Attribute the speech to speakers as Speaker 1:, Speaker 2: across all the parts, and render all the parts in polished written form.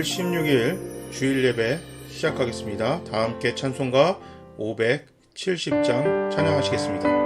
Speaker 1: 16일 주일 예배 시작하겠습니다. 다 함께 찬송가 570장 찬양하시겠습니다.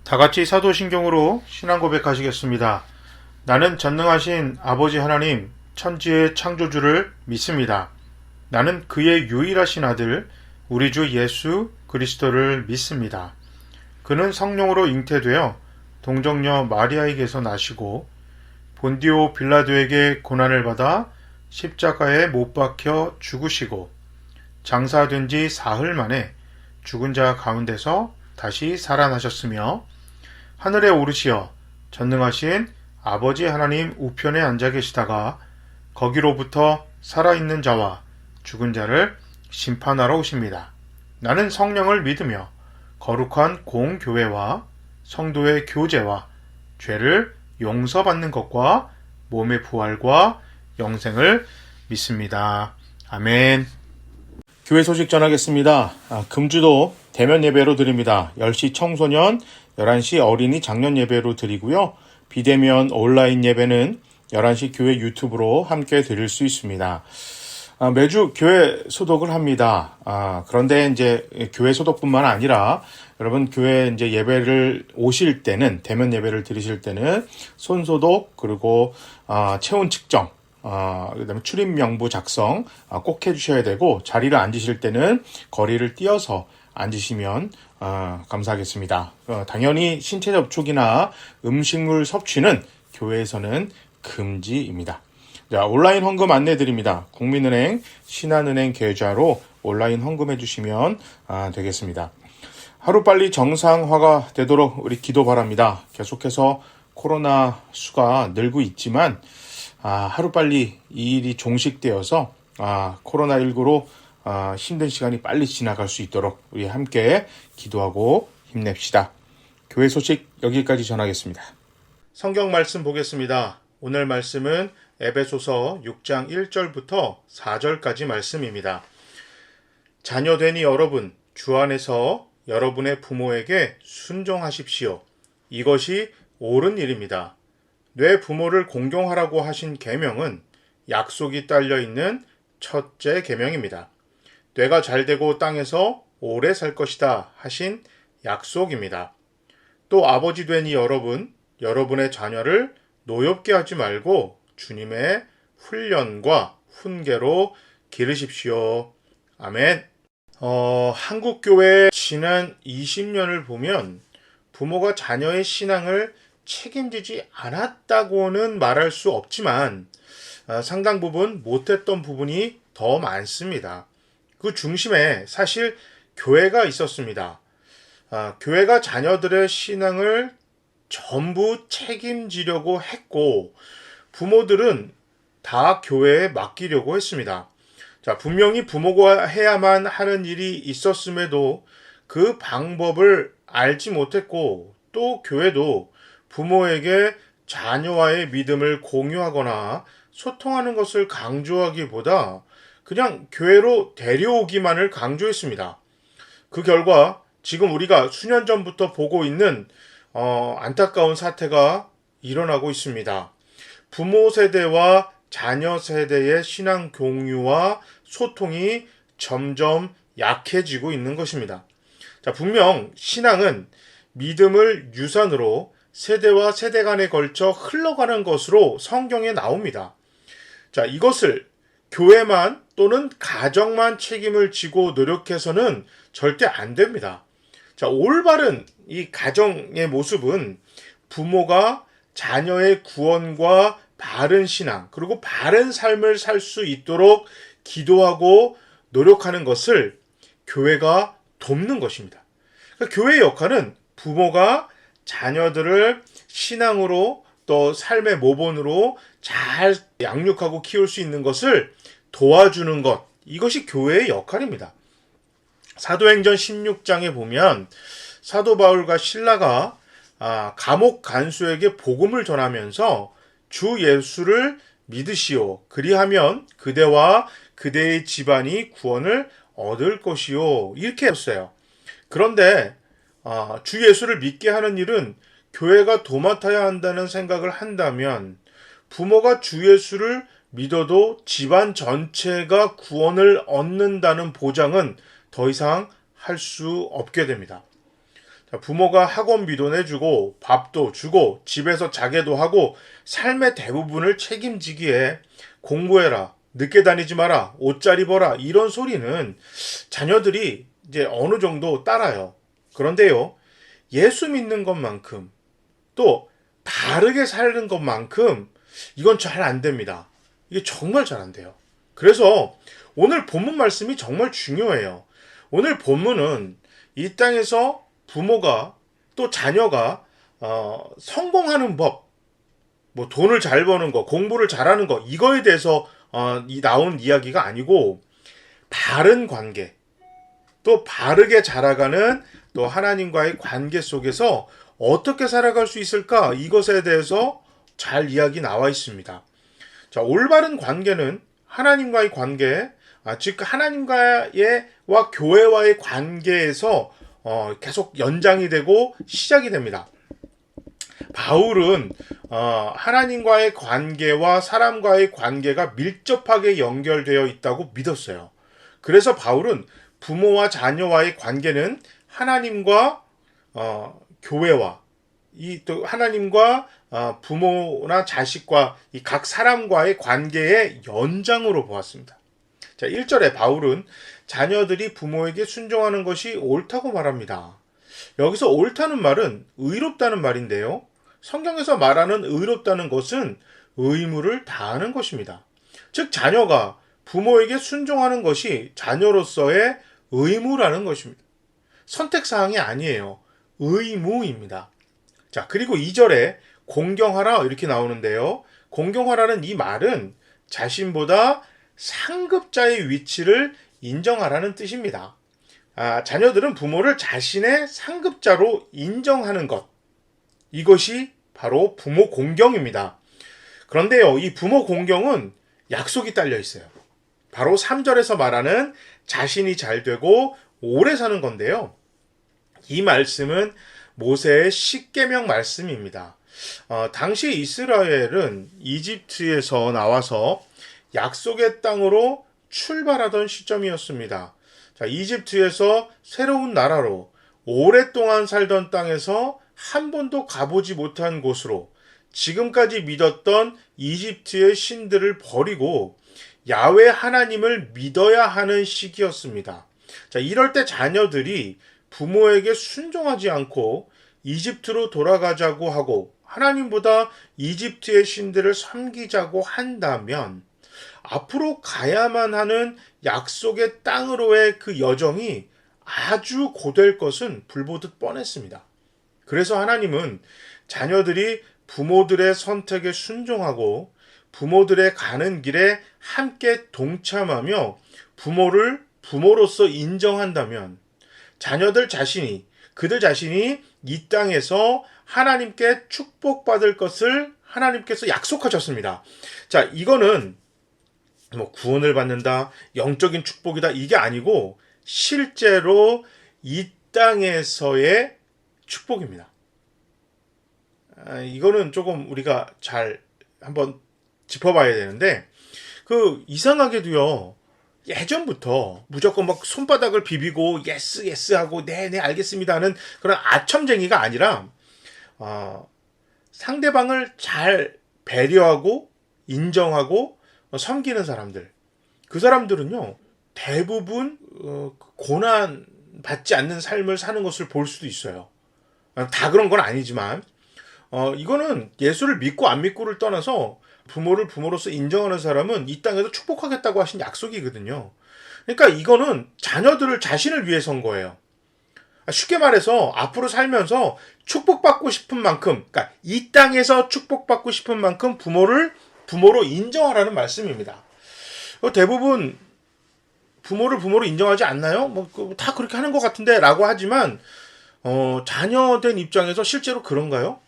Speaker 1: 다같이 사도신경으로 신앙 고백하시겠습니다. 나는 전능하신 아버지 하나님 천지의 창조주를 믿습니다. 나는 그의 유일하신 아들 우리 주 예수 그리스도를 믿습니다. 그는 성령으로 잉태되어 동정녀 마리아에게서 나시고 본디오 빌라도에게 고난을 받아 십자가에 못 박혀 죽으시고 장사된 지 사흘 만에 죽은 자 가운데서 다시 살아나셨으며 하늘에 오르시어 전능하신 아버지 하나님 우편에 앉아 계시다가 거기로부터 살아있는 자와 죽은 자를 심판하러 오십니다. 나는 성령을 믿으며 거룩한 공교회와 성도의 교제와 죄를 용서받는 것과 몸의 부활과 영생을 믿습니다. 아멘. 교회 소식 전하겠습니다. 금주도 대면 예배로 드립니다. 10시 청소년, 11시 어린이 장년 예배로 드리고요. 비대면 온라인 예배는 11시 교회 유튜브로 함께 드릴 수 있습니다. 매주 교회 소독을 합니다. 그런데 이제 교회 소독뿐만 아니라 여러분 교회 이제 예배를 오실 때는 대면 예배를 드리실 때는 손 소독 그리고 체온 측정 그다음에 출입 명부 작성 꼭 해주셔야 되고 자리를 앉으실 때는 거리를 띄어서 앉으시면 감사하겠습니다. 당연히 신체 접촉이나 음식물 섭취는 교회에서는 금지입니다. 자, 온라인 헌금 안내 드립니다. 국민은행, 신한은행 계좌로 온라인 헌금해 주시면 되겠습니다. 하루빨리 정상화가 되도록 우리 기도 바랍니다. 계속해서 코로나 수가 늘고 있지만 하루빨리 이 일이 종식되어서 코로나19로 힘든 시간이 빨리 지나갈 수 있도록 우리 함께 기도하고 힘냅시다. 교회 소식 여기까지 전하겠습니다. 성경 말씀 보겠습니다. 오늘 말씀은 에베소서 6장 1절부터 4절까지 말씀입니다. 자녀되니 여러분, 주 안에서 여러분의 부모에게 순종하십시오. 이것이 옳은 일입니다. 뇌 부모를 공경하라고 하신 계명은 약속이 딸려 있는 첫째 계명입니다. 뇌가 잘되고 땅에서 오래 살 것이다 하신 약속입니다. 또 아버지 되니 여러분, 여러분의 자녀를 노엽게 하지 말고 주님의 훈련과 훈계로 기르십시오. 아멘. 한국교회 지난 20년을 보면 부모가 자녀의 신앙을 책임지지 않았다고는 말할 수 없지만 상당 부분 못했던 부분이 더 많습니다. 그 중심에 사실 교회가 있었습니다. 교회가 자녀들의 신앙을 전부 책임지려고 했고 부모들은 다 교회에 맡기려고 했습니다. 자, 분명히 부모가 해야만 하는 일이 있었음에도 그 방법을 알지 못했고 또 교회도 부모에게 자녀와의 믿음을 공유하거나 소통하는 것을 강조하기보다 그냥 교회로 데려오기만을 강조했습니다. 그 결과 지금 우리가 수년 전부터 보고 있는 안타까운 사태가 일어나고 있습니다. 부모 세대와 자녀 세대의 신앙 공유와 소통이 점점 약해지고 있는 것입니다. 자, 분명 신앙은 믿음을 유산으로 세대와 세대 간에 걸쳐 흘러가는 것으로 성경에 나옵니다. 자, 이것을 교회만 또는 가정만 책임을 지고 노력해서는 절대 안 됩니다. 자, 올바른 이 가정의 모습은 부모가 자녀의 구원과 바른 신앙, 그리고 바른 삶을 살 수 있도록 기도하고 노력하는 것을 교회가 돕는 것입니다. 그러니까 교회의 역할은 부모가 자녀들을 신앙으로 또 삶의 모본으로 잘 양육하고 키울 수 있는 것을 도와주는 것, 이것이 교회의 역할입니다. 사도행전 16장에 보면 사도 바울과 실라가 감옥 간수에게 복음을 전하면서 주 예수를 믿으시오. 그리하면 그대와 그대의 집안이 구원을 얻을 것이요. 이렇게 했어요. 그런데 주 예수를 믿게 하는 일은 교회가 도맡아야 한다는 생각을 한다면 부모가 주 예수를 믿어도 집안 전체가 구원을 얻는다는 보장은 더 이상 할 수 없게 됩니다. 부모가 학원비도 내주고 밥도 주고 집에서 자게도 하고 삶의 대부분을 책임지기에 공부해라, 늦게 다니지 마라, 옷 잘 입어라 이런 소리는 자녀들이 이제 어느 정도 따라요. 그런데요, 예수 믿는 것만큼 또 바르게 사는 것만큼 이건 잘 안 됩니다. 이게 정말 잘 안 돼요. 그래서 오늘 본문 말씀이 정말 중요해요. 오늘 본문은 이 땅에서 부모가 또 자녀가 성공하는 법, 뭐 돈을 잘 버는 거, 공부를 잘하는 거 이거에 대해서 나온 이야기가 아니고 바른 관계, 또 바르게 자라가는 또 하나님과의 관계 속에서 어떻게 살아갈 수 있을까 이것에 대해서 잘 이야기 나와 있습니다. 자, 올바른 관계는 하나님과의 관계, 즉 하나님과의 교회와의 관계에서 계속 연장이 되고 시작이 됩니다. 바울은 하나님과의 관계와 사람과의 관계가 밀접하게 연결되어 있다고 믿었어요. 그래서 바울은 부모와 자녀와의 관계는 하나님과 교회와 또 하나님과 부모나 자식과 이 각 사람과의 관계의 연장으로 보았습니다. 자, 1절에 바울은 자녀들이 부모에게 순종하는 것이 옳다고 말합니다. 여기서 옳다는 말은 의롭다는 말인데요. 성경에서 말하는 의롭다는 것은 의무를 다하는 것입니다. 즉 자녀가 부모에게 순종하는 것이 자녀로서의 의무라는 것입니다. 선택사항이 아니에요. 의무입니다. 자, 그리고 2절에 공경하라 이렇게 나오는데요. 공경하라는 이 말은 자신보다 상급자의 위치를 인정하라는 뜻입니다. 자녀들은 부모를 자신의 상급자로 인정하는 것. 이것이 바로 부모 공경입니다. 그런데요, 이 부모 공경은 약속이 딸려 있어요. 바로 3절에서 말하는 자신이 잘 되고 오래 사는 건데요. 이 말씀은 모세의 십계명 말씀입니다. 당시 이스라엘은 이집트에서 나와서 약속의 땅으로 출발하던 시점이었습니다. 자, 이집트에서 새로운 나라로 오랫동안 살던 땅에서 한 번도 가보지 못한 곳으로 지금까지 믿었던 이집트의 신들을 버리고 야훼 하나님을 믿어야 하는 시기였습니다. 자, 이럴 때 자녀들이 부모에게 순종하지 않고 이집트로 돌아가자고 하고 하나님보다 이집트의 신들을 섬기자고 한다면 앞으로 가야만 하는 약속의 땅으로의 그 여정이 아주 고될 것은 불보듯 뻔했습니다. 그래서 하나님은 자녀들이 부모들의 선택에 순종하고 부모들의 가는 길에 함께 동참하며 부모를 부모로서 인정한다면 그들 자신이 이 땅에서 하나님께 축복받을 것을 하나님께서 약속하셨습니다. 자, 이거는 구원을 받는다, 영적인 축복이다, 이게 아니고 실제로 이 땅에서의 축복입니다. 이거는 조금 우리가 잘 한번 짚어봐야 되는데, 이상하게도요, 예전부터 무조건 막 손바닥을 비비고 예스 하고 네 알겠습니다 하는 그런 아첨쟁이가 아니라 상대방을 잘 배려하고 인정하고 섬기는 사람들, 그 사람들은요 대부분 고난 받지 않는 삶을 사는 것을 볼 수도 있어요. 다 그런 건 아니지만 이거는 예수를 믿고 안 믿고를 떠나서 부모를 부모로서 인정하는 사람은 이 땅에서 축복하겠다고 하신 약속이거든요. 그러니까 이거는 자신을 위해 선 거예요. 쉽게 말해서 앞으로 살면서 축복받고 싶은 만큼, 그러니까 이 땅에서 축복받고 싶은 만큼 부모를 부모로 인정하라는 말씀입니다. 대부분 부모를 부모로 인정하지 않나요? 다 그렇게 하는 것 같은데 라고 하지만 자녀된 입장에서 실제로 그런가요?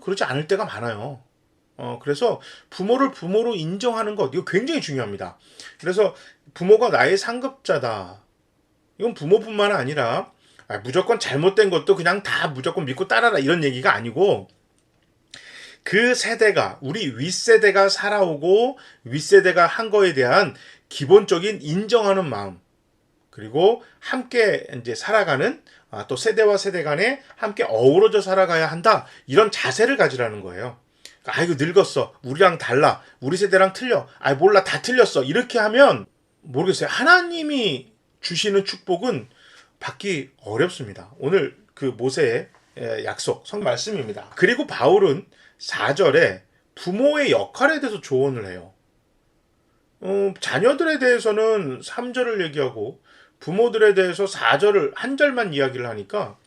Speaker 1: 그렇지 않을 때가 많아요. 그래서 부모를 부모로 인정하는 것, 이거 굉장히 중요합니다. 그래서 부모가 나의 상급자다. 이건 부모뿐만 아니라 무조건 잘못된 것도 그냥 다 무조건 믿고 따라라 이런 얘기가 아니고, 그 세대가, 우리 윗세대가 살아오고 윗세대가 한 거에 대한 기본적인 인정하는 마음, 그리고 함께 이제 살아가는 또 세대와 세대 간에 함께 어우러져 살아가야 한다, 이런 자세를 가지라는 거예요. 아이고 늙었어, 우리랑 달라, 우리 세대랑 틀려, 몰라 다 틀렸어, 이렇게 하면 모르겠어요. 하나님이 주시는 축복은 받기 어렵습니다. 오늘 그 모세의 약속 성 말씀입니다. 그리고 바울은 4절에 부모의 역할에 대해서 조언을 해요. 자녀들에 대해서는 3절을 얘기하고 부모들에 대해서 4절을 한 절만 이야기를 하니까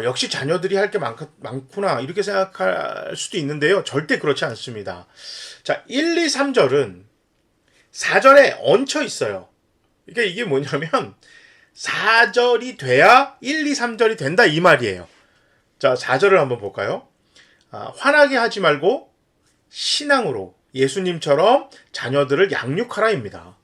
Speaker 1: 역시 자녀들이 할 게 많구나 이렇게 생각할 수도 있는데요. 절대 그렇지 않습니다. 자, 1, 2, 3절은 4절에 얹혀 있어요. 그러니까 이게 뭐냐면 4절이 돼야 1, 2, 3절이 된다 이 말이에요. 자, 4절을 한번 볼까요? 화나게 하지 말고 신앙으로 예수님처럼 자녀들을 양육하라입니다.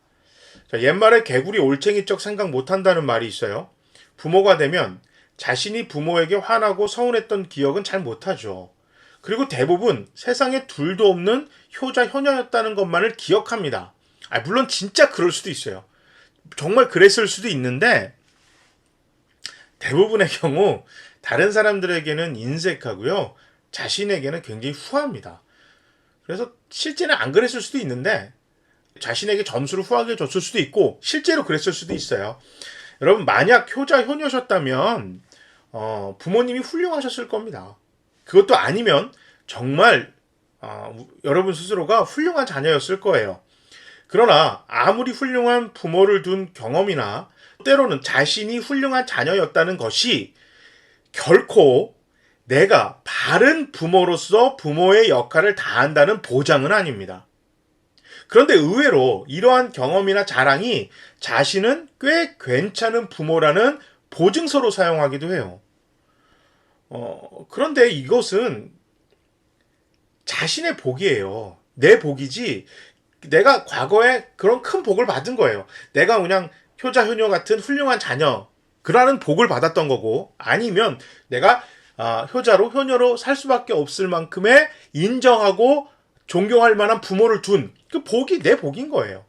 Speaker 1: 자, 옛말에 개구리 올챙이적 생각 못한다는 말이 있어요. 부모가 되면 자신이 부모에게 화나고 서운했던 기억은 잘 못하죠. 그리고 대부분 세상에 둘도 없는 효자 효녀였다는 것만을 기억합니다. 물론 진짜 그럴 수도 있어요. 정말 그랬을 수도 있는데 대부분의 경우 다른 사람들에게는 인색하고요, 자신에게는 굉장히 후합니다. 그래서 실제는 안 그랬을 수도 있는데 자신에게 점수를 후하게 줬을 수도 있고 실제로 그랬을 수도 있어요. 여러분, 만약 효자 효녀셨다면 부모님이 훌륭하셨을 겁니다. 그것도 아니면 정말 여러분 스스로가 훌륭한 자녀였을 거예요. 그러나 아무리 훌륭한 부모를 둔 경험이나 때로는 자신이 훌륭한 자녀였다는 것이 결코 내가 바른 부모로서 부모의 역할을 다한다는 보장은 아닙니다. 그런데 의외로 이러한 경험이나 자랑이 자신은 꽤 괜찮은 부모라는 보증서로 사용하기도 해요. 그런데 이것은 자신의 복이에요. 내 복이지 내가 과거에 그런 큰 복을 받은 거예요. 내가 그냥 효자 효녀 같은 훌륭한 자녀 그러는 복을 받았던 거고 아니면 내가 효자로 효녀로 살 수밖에 없을 만큼의 인정하고 존경할 만한 부모를 둔 그 복이 내 복인 거예요.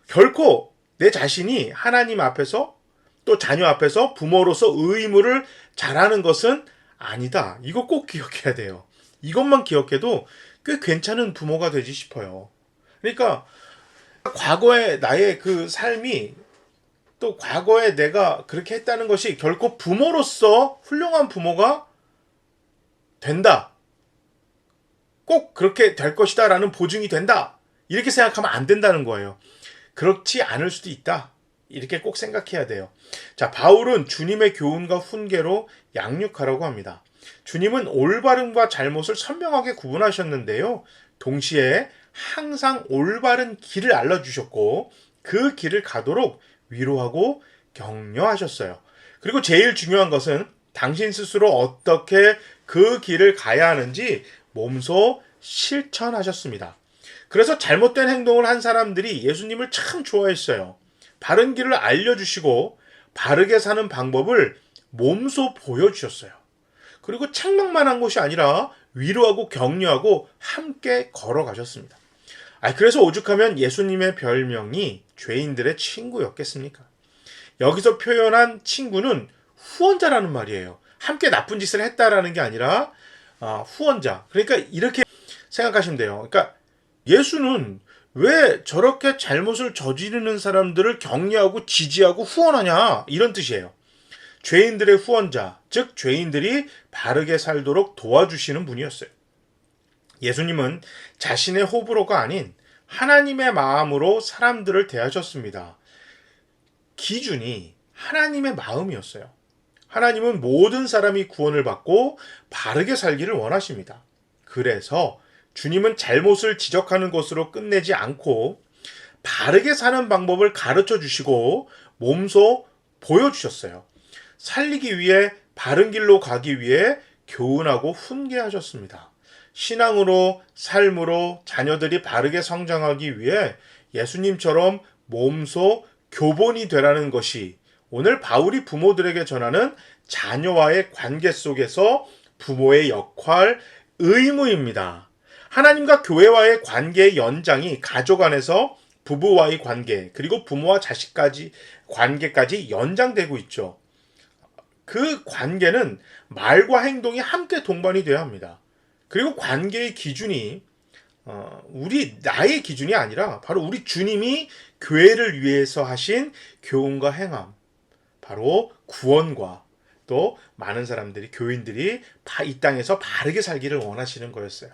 Speaker 1: 결코 내 자신이 하나님 앞에서 또 자녀 앞에서 부모로서 의무를 잘하는 것은 아니다. 이거 꼭 기억해야 돼요. 이것만 기억해도 꽤 괜찮은 부모가 되지 싶어요. 그러니까 과거의 나의 그 삶이 또 과거에 내가 그렇게 했다는 것이 결코 부모로서 훌륭한 부모가 된다. 꼭 그렇게 될 것이다 라는 보증이 된다. 이렇게 생각하면 안 된다는 거예요. 그렇지 않을 수도 있다. 이렇게 꼭 생각해야 돼요. 자, 바울은 주님의 교훈과 훈계로 양육하라고 합니다. 주님은 올바름과 잘못을 선명하게 구분하셨는데요. 동시에 항상 올바른 길을 알려주셨고 그 길을 가도록 위로하고 격려하셨어요. 그리고 제일 중요한 것은 당신 스스로 어떻게 그 길을 가야 하는지 몸소 실천하셨습니다. 그래서 잘못된 행동을 한 사람들이 예수님을 참 좋아했어요. 바른 길을 알려주시고 바르게 사는 방법을 몸소 보여주셨어요. 그리고 책망만 한 것이 아니라 위로하고 격려하고 함께 걸어가셨습니다. 그래서 오죽하면 예수님의 별명이 죄인들의 친구였겠습니까? 여기서 표현한 친구는 후원자라는 말이에요. 함께 나쁜 짓을 했다라는 게 아니라 후원자. 그러니까 이렇게 생각하시면 돼요. 그러니까 예수는 왜 저렇게 잘못을 저지르는 사람들을 격려하고 지지하고 후원하냐 이런 뜻이에요. 죄인들의 후원자, 즉 죄인들이 바르게 살도록 도와주시는 분이었어요. 예수님은 자신의 호불호가 아닌 하나님의 마음으로 사람들을 대하셨습니다. 기준이 하나님의 마음이었어요. 하나님은 모든 사람이 구원을 받고 바르게 살기를 원하십니다. 그래서 주님은 잘못을 지적하는 것으로 끝내지 않고 바르게 사는 방법을 가르쳐 주시고 몸소 보여주셨어요. 살리기 위해 바른 길로 가기 위해 교훈하고 훈계하셨습니다. 신앙으로 삶으로 자녀들이 바르게 성장하기 위해 예수님처럼 몸소 교본이 되라는 것이 오늘 바울이 부모들에게 전하는 자녀와의 관계 속에서 부모의 역할, 의무입니다. 하나님과 교회와의 관계의 연장이 가족 안에서 부부와의 관계, 그리고 부모와 자식까지 관계까지 연장되고 있죠. 그 관계는 말과 행동이 함께 동반이 되어야 합니다. 그리고 관계의 기준이 나의 기준이 아니라 바로 우리 주님이 교회를 위해서 하신 교훈과 행함, 바로 구원과 또 많은 사람들이 교인들이 이 땅에서 바르게 살기를 원하시는 거였어요.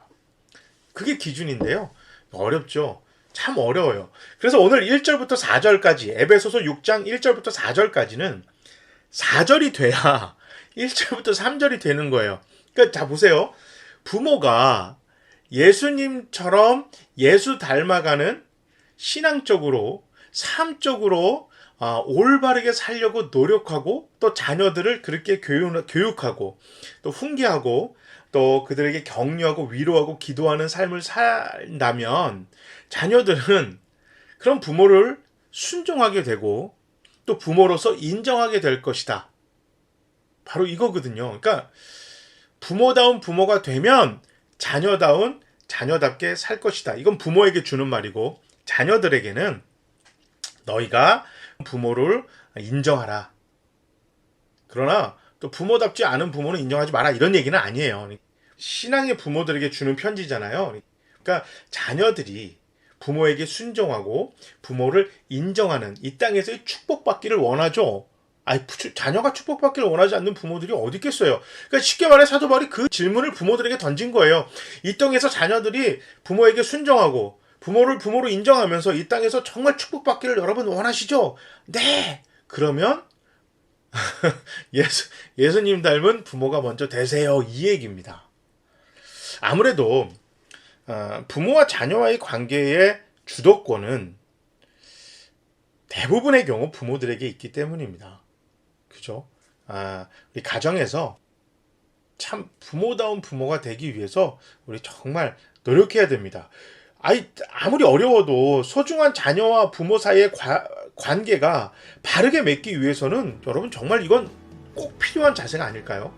Speaker 1: 그게 기준인데요. 어렵죠. 참 어려워요. 그래서 오늘 1절부터 4절까지 에베소서 6장 1절부터 4절까지는 4절이 돼야 1절부터 3절이 되는 거예요. 그러니까 자 보세요. 부모가 예수님처럼 예수 닮아가는 신앙적으로 삶적으로 올바르게 살려고 노력하고 또 자녀들을 그렇게 교육하고 또 훈계하고 또 그들에게 격려하고 위로하고 기도하는 삶을 산다면 자녀들은 그런 부모를 순종하게 되고 또 부모로서 인정하게 될 것이다. 바로 이거거든요. 그러니까 부모다운 부모가 되면 자녀다운 자녀답게 살 것이다. 이건 부모에게 주는 말이고 자녀들에게는 너희가 부모를 인정하라. 그러나 또 부모답지 않은 부모는 인정하지 마라. 이런 얘기는 아니에요. 신앙의 부모들에게 주는 편지잖아요. 그러니까 자녀들이 부모에게 순종하고 부모를 인정하는 이 땅에서의 축복받기를 원하죠. 자녀가 축복받기를 원하지 않는 부모들이 어디 있겠어요. 그러니까 쉽게 말해 사도 바울이 그 질문을 부모들에게 던진 거예요. 이 땅에서 자녀들이 부모에게 순종하고 부모를 부모로 인정하면서 이 땅에서 정말 축복받기를 여러분 원하시죠? 네! 그러면 예수님 닮은 부모가 먼저 되세요. 이 얘기입니다. 아무래도 부모와 자녀와의 관계의 주도권은 대부분의 경우 부모들에게 있기 때문입니다. 그죠? 우리 가정에서 참 부모다운 부모가 되기 위해서 우리 정말 노력해야 됩니다. 아무리 어려워도 소중한 자녀와 부모 사이의 관계가 바르게 맺기 위해서는 여러분 정말 이건 꼭 필요한 자세가 아닐까요?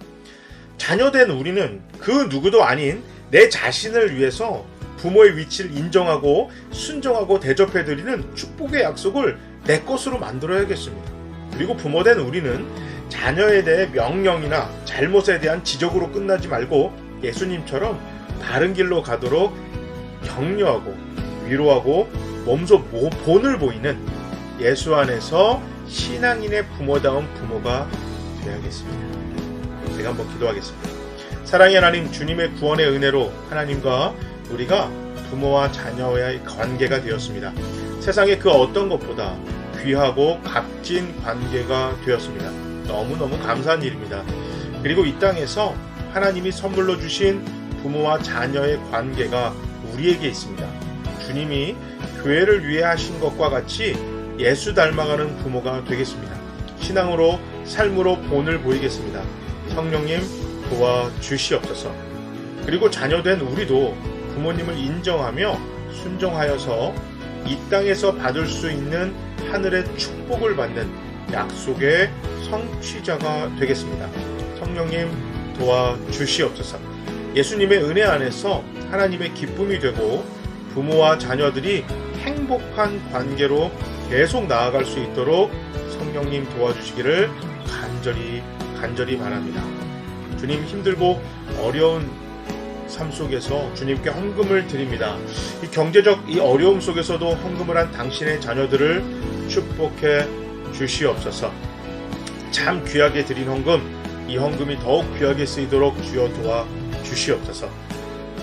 Speaker 1: 자녀된 우리는 그 누구도 아닌 내 자신을 위해서 부모의 위치를 인정하고 순종하고 대접해드리는 축복의 약속을 내 것으로 만들어야겠습니다. 그리고 부모된 우리는 자녀에 대해 명령이나 잘못에 대한 지적으로 끝나지 말고 예수님처럼 바른 길로 가도록 격려하고 위로하고 몸소 본을 보이는 예수 안에서 신앙인의 부모다운 부모가 되어야겠습니다. 제가 한번 기도하겠습니다. 사랑의 하나님, 주님의 구원의 은혜로 하나님과 우리가 부모와 자녀와의 관계가 되었습니다. 세상의 그 어떤 것보다 귀하고 값진 관계가 되었습니다. 너무너무 감사한 일입니다. 그리고 이 땅에서 하나님이 선물로 주신 부모와 자녀의 관계가 우리에게 있습니다. 주님이 교회를 위해 하신 것과 같이 예수 닮아가는 부모가 되겠습니다. 신앙으로 삶으로 본을 보이겠습니다. 성령님 도와주시옵소서. 그리고 자녀된 우리도 부모님을 인정하며 순종하여서 이 땅에서 받을 수 있는 하늘의 축복을 받는 약속의 성취자가 되겠습니다. 성령님 도와주시옵소서. 예수님의 은혜 안에서 하나님의 기쁨이 되고 부모와 자녀들이 행복한 관계로 계속 나아갈 수 있도록 성령님 도와주시기를 간절히 바랍니다. 주님, 힘들고 어려운 삶 속에서 주님께 헌금을 드립니다. 이 경제적 이 어려움 속에서도 헌금을 한 당신의 자녀들을 축복해 주시옵소서. 참 귀하게 드린 헌금, 이 헌금이 더욱 귀하게 쓰이도록 주여 도와 주시옵소서.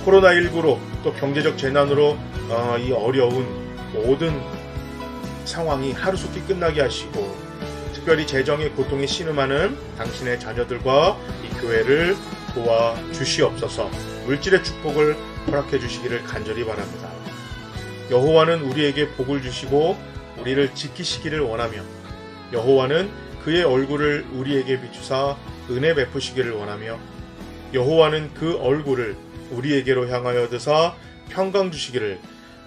Speaker 1: 코로나19로 또 경제적 재난으로 이 어려운 모든 상황이 하루속히 끝나게 하시고 특별히 재정의 고통에 신음하는 당신의 자녀들과 이 교회를 도와 주시옵소서. 물질의 축복을 허락해 주시기를 간절히 바랍니다. 여호와는 우리에게 복을 주시고 우리를 지키시기를 원하며 여호와는 그의 얼굴을 우리에게 비추사 은혜 베푸시기를 원하며 여호와는 그 얼굴을 우리에게로 향하여 드사 평강 주시기를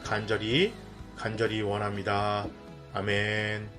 Speaker 1: 간절히 원합니다. 아멘.